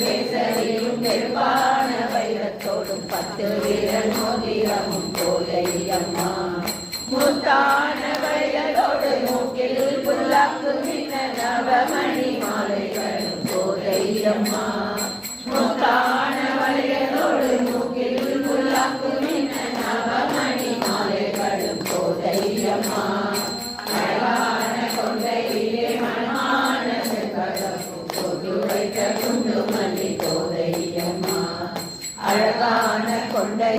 கேசரியும் பெரும்பான வைரத்தோடும் 10 வீரல் மோதிரமும் கோதையம்மா முத்தான வயலோடு மூக்கில் புல்லாக்கு மின்ன நவமணி மாலைகளும் கோதையம்மா முத்தான வயலோடு மூக்கில் புல்லாக்கு மின்ன நவமணி மாலைகளும் கோதையம்மா அழகான கொண்டையிலே மனமான பொது வைத்த குண்டுமல்லி கோதையம்மா அழகான கொண்டை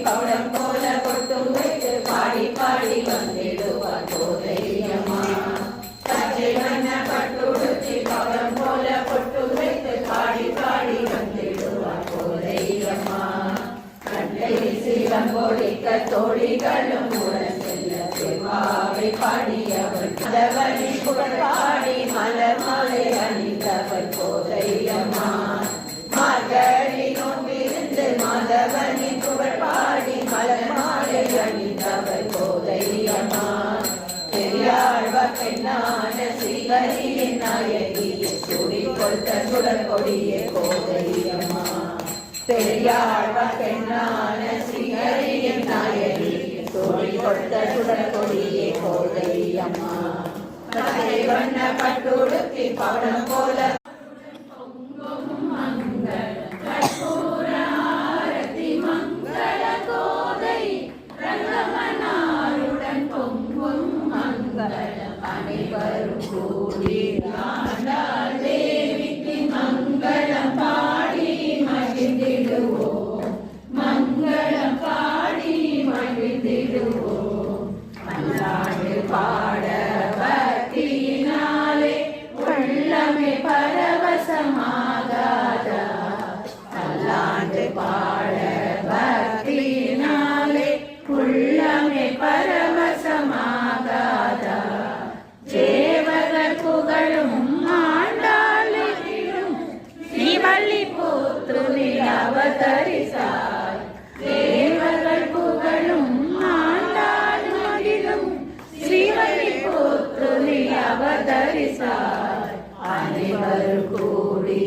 பவளம் போல பொட்டு வைத்து பாடி பாடி வந்திடுவார் கோதையம்மா பச்சை வண்ண பட்டுடுத்தி பவளம் போல பொட்டு வைத்து பாடி பாடி வந்திடுவார் கோதையம்மா கண்டை சிவம்பொழிக்க தோழிகளும் உடன் செல்ல செவ்வாவை பாடியவர் மலவழி புகழ் பாடி மலர் மாலை அணிந்தவர் கோதையம்மா மார்கழி நோன்பிருந்து மாதவனின் புகழ் பாடி மலர் மாலை அணிந்தவர் கோதையம்மா பெரியாழ்வார் பெண்ணான ஸ்ரீஹரியின் நாயகியை சூடி கொடுத்த சுடர் கொடிய கோதையம்மா பெரியாழ்வார் பெண்ணான ஸ்ரீஹரியின் நாயகியை சூடி கொடுத்த சுடர் கொடிய கோதையம்மா வண்ண பட்டுடுத்தி பவளம் போல அனைவரும் கூடி தேவிக்கு மங்களம் பாடி மகிழ்ந்திடுவோம் மங்களம் பாடி மகிழ்ந்திடுவோம் பல்லாண்டு பாட பக்தியினாலே உள்ளமே பரவசமாகாதா பல்லாண்டு பாட பக்தியினாலே உள்ளமே பரவசமாகாதா தேவர்கள் புகழும் ஆண்டாளிலும் ஸ்ரீவல்லி புத்ருவில் அவதரித்தாய் தேவர்கள் புகழும் ஆண்டாளிலும் ஸ்ரீவல்லி புத்ருவில் அவதரித்தாய் அனைவரும் கூடி